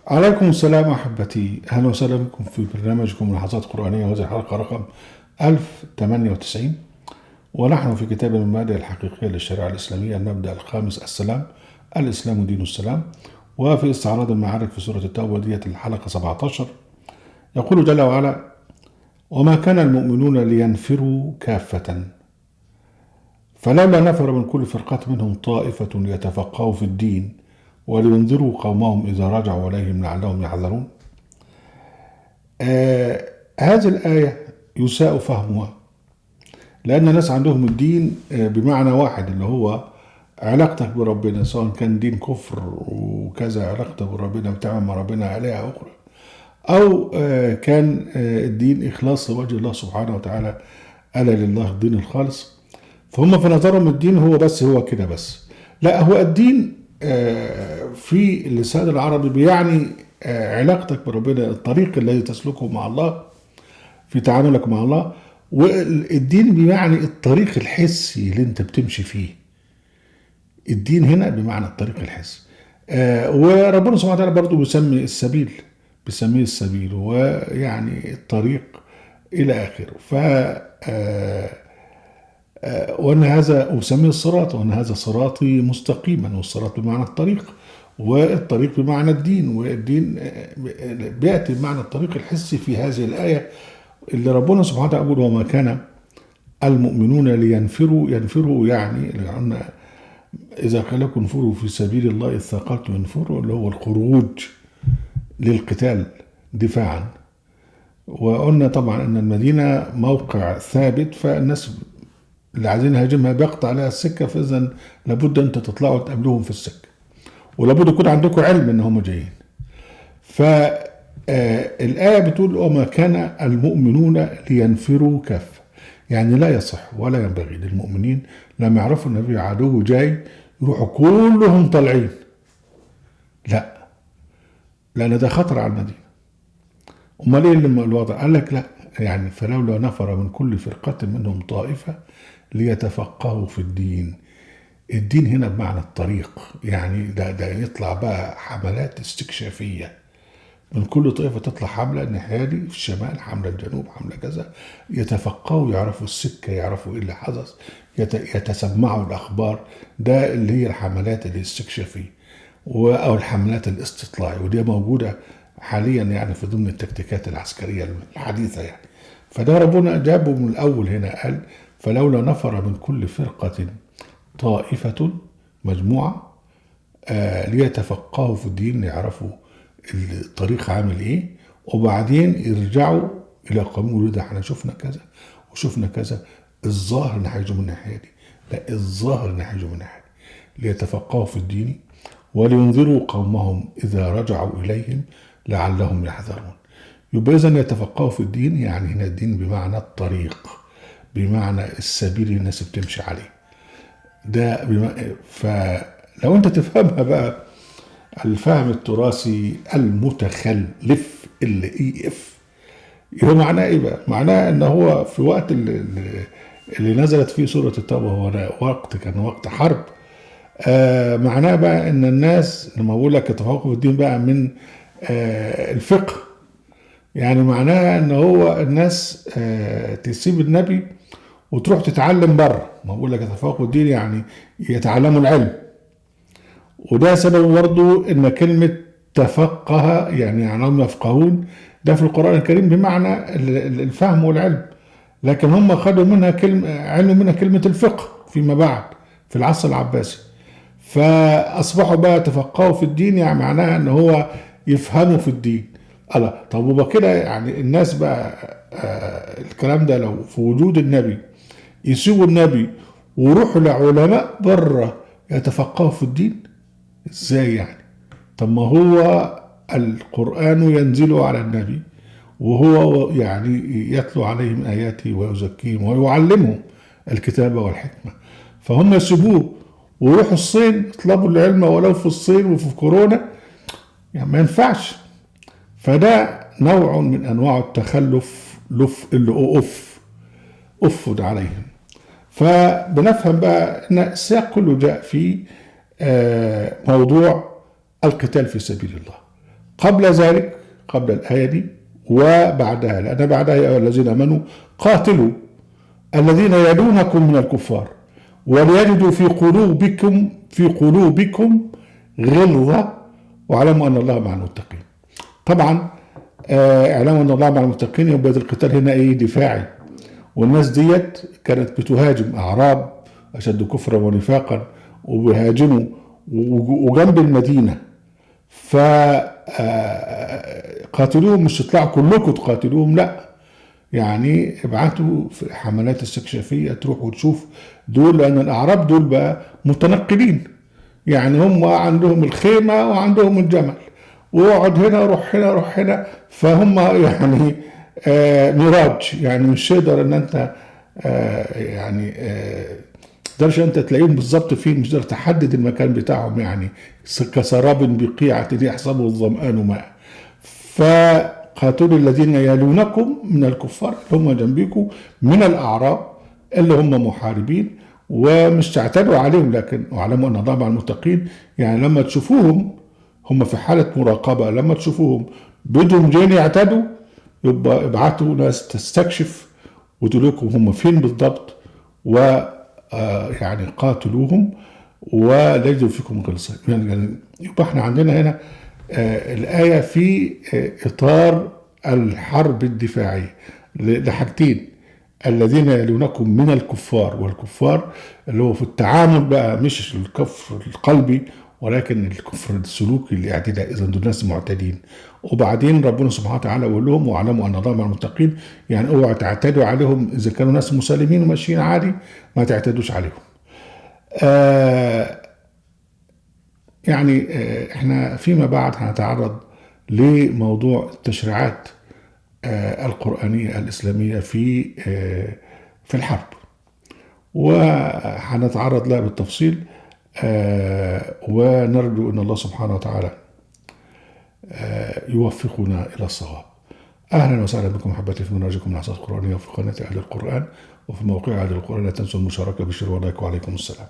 عليكم السلام أحبتي، أهلا وسهلا بكم في برنامجكم لحظات قرآنية، وهذه الحلقة رقم 1098. ونحن في كتاب المبادئ الحقيقية للشريعة الإسلامية، المبدأ الخامس: السلام. الإسلام دين السلام. وفي استعراض المعارك في سورة التوبة ديت الحلقة 17، يقول جل وعلا: وما كان المؤمنون لينفروا كافة فلولا نفر من كل فرقة منهم طائفة ليتفقهوا في الدين ولينذروا قومهم إذا رجعوا إليهم لعلهم يحذرون. هذه الآية يساء فهمها، لأن الناس عندهم الدين بمعنى واحد، اللي هو علاقتك بربنا، سواء كان دين كفر وكذا علاقتك بربنا بتعمل مع ربنا آلهة أخرى، أو كان الدين إخلاص لوجه الله سبحانه وتعالى، ألا لله الدين الخالص. فهم في نظرهم الدين هو كده بس. لا، هو الدين في اللسان العربي بيعني علاقتك بربنا، الطريق الذي تسلكه مع الله في تعاملك مع الله. والدين بمعنى الطريق الحسي اللي انت بتمشي فيه. الدين هنا بمعنى الطريق الحسي. وربنا سبحانه وتعالى برضو بيسميه السبيل، ويعني الطريق إلى آخره. وأن هذا وسميه الصراط، وأن هذا صراطي مستقيما، والصراط بمعنى الطريق، والطريق بمعنى الدين، والدين بيأتي بمعنى الطريق الحسي في هذه الآية اللي ربنا سبحانه وتعالى يقول: وما كان المؤمنون ينفروا يعني لأن إذا قال لكم انفروا في سبيل الله إذ ثاقلتم انفروا، اللي هو الخروج للقتال دفاعا. وقلنا طبعا أن المدينة موقع ثابت، فالناس اللي عايزين يهاجمها بيقطع عليها السكة، فإذا لابد أنت تطلعوا تقابلوهم في السكة، ولابد يكون عندكم علم إن هم جايين. فالآية بتقول: وما كان المؤمنون لينفروا كافة، يعني لا يصح ولا ينبغي للمؤمنين لما يعرفوا ان في عدو جاي يروحوا كلهم طالعين. لا، لأن ده خطر على المدينة. امال ايه اللي الوضع؟ قال لك لا، يعني فلولا نفر من كل فرقة منهم طائفة ليتفقهوا في الدين. الدين هنا بمعنى الطريق، يعني ده يطلع بقى حملات استكشافية من كل طائفة، تطلع حملة الناحية دي في الشمال، حملة الجنوب، حملة كذا، يتفقهوا، يعرفوا السكة، يعرفوا ايه اللي حدث، يتسمعوا الأخبار. ده اللي هي الحملات الاستكشافية أو الحملات الاستطلاعية، ودي موجودة حاليا يعني في ضمن التكتيكات العسكرية الحديثة يعني. فده ربنا جابه من الأول هنا، قال: فلولا نفر من كل فرقة طائفة، مجموعة، ليتفقهوا في الدين، ليعرفوا الطريق عامل ايه، وبعدين يرجعوا الى قوم يقولوا: ده احنا شفنا كذا وشفنا كذا، الظاهر ان هيجوا من الناحيه دي، لا الظاهر ان هيجوا من الناحيه دي، ليتفقهوا في الدين ولينذروا قومهم اذا رجعوا اليهم لعلهم يحذرون. يبقى اذا يتفقهوا في الدين، يعني هنا الدين بمعنى الطريق، بمعنى السبيل اللي الناس بتمشي عليه. ده فلو انت تفهمها بقى الفهم التراثي المتخلف الاي هو معناه ايه بقى؟ معناه ان هو في وقت اللي نزلت فيه سورة التوبة، هو كان وقت حرب. معناه بقى ان الناس لما بقول لك يتفوقوا في الدين بقى من الفقه، يعني معناها ان هو الناس تسيب النبي وتروح تتعلم بره. ما بقول لك يتفوقوا في الدين يعني يتعلموا العلم. وده سبب برضه ان كلمة تفقه يعني هم يفقهون، ده في القرآن الكريم بمعنى الفهم والعلم، لكن هم خدوا منها علموا منها كلمة الفقه فيما بعد في العصر العباسي، فأصبحوا بقى تفقهوا في الدين، يعني معناها ان هو يفهموا في الدين. الله، طب وبقى كده يعني الناس بقى الكلام ده لو في وجود النبي يسيبوا النبي ويروحوا لعلماء بره يتفقهوا في الدين؟ ازاي يعني؟ طب ما هو القرآن ينزل على النبي، وهو يعني يتلو عليهم آياته ويزكيهم ويعلمهم الكتابة والحكمة، فهم يسيبوه ويروحوا الصين يطلبوا العلم ولو في الصين وفي كورونا؟ يعني ما ينفعش. فده نوع من أنواع التخلف، اللي أفد عليهم. فبنفهم بقى أن السياق كله جاء في موضوع القتال في سبيل الله. قبل ذلك، قبل الآية دي وبعدها، لأن بعدها يا أيها الذين آمنوا قاتلوا الذين يلونكم من الكفار وليجدوا في قلوبكم غلظة واعلموا أن الله مع المتقين. طبعا اعلموا أن الله مع المتقين، يبقى القتال هنا إيه؟ دفاعي. والناس ديت كانت بتهاجم أعراب أشد كفرا ونفاقا، وبيهاجموا وجنب المدينة، فقاتلوهم، مش تطلعوا كلكم تقاتلوهم، لا، يعني ابعتوا في حملات استكشافية تروح وتشوف دول، لأن الأعراب دول بقى متنقلين، يعني هم عندهم الخيمة وعندهم الجمل، واقعد هنا روح هنا روح هنا، فهم يعني ميراج، يعني مش تقدر ان انت يعني تقدرش انت تلاقيهم بالظبط فين، مش تقدر تحدد المكان بتاعهم، يعني كسراب بقيعة يحسبه الظمآن ماء. فقاتلوا الذين يلونكم من الكفار اللي هم جنبيكم من الأعراب اللي هم محاربين، ومش تعتدوا عليهم، لكن واعلموا ان الله مع المتقين. يعني لما تشوفوهم هم في حالة مراقبة، لما تشوفوهم بدهم جايين يعتدوا، يبقى ابعتوا ناس تستكشف وتقول لكم هم فين بالضبط، و يعني قاتلوهم ولا يجدوا فيكم غلظة. يعني يبقى احنا عندنا هنا الآية في إطار الحرب الدفاعية لحاجتين: الذين يلونكم من الكفار، والكفار اللي هو في التعامل بقى، مش الكفر القلبي ولكن الكفر السلوكي الاعتداء، اذا دول ناس معتدين. وبعدين ربنا سبحانه وتعالى يقول لهم واعلموا ان الله مع المتقين، يعني اوعوا تعتدوا عليهم، اذا كانوا ناس مسالمين وماشيين عادي ما تعتدوش عليهم. يعني احنا فيما بعد هنتعرض لموضوع التشريعات القرآنية الإسلامية في الحرب، وهنتعرض لها بالتفصيل، ونرجو أن الله سبحانه وتعالى يوفقنا إلى الصواب. أهلا وسهلا بكم أحبتي في منهجكم العصا القرآنية، وفي قناة أهل القرآن، وفي موقع أهل القرآن. لا تنسوا المشاركة بالشير واللايك، وعليكم السلام.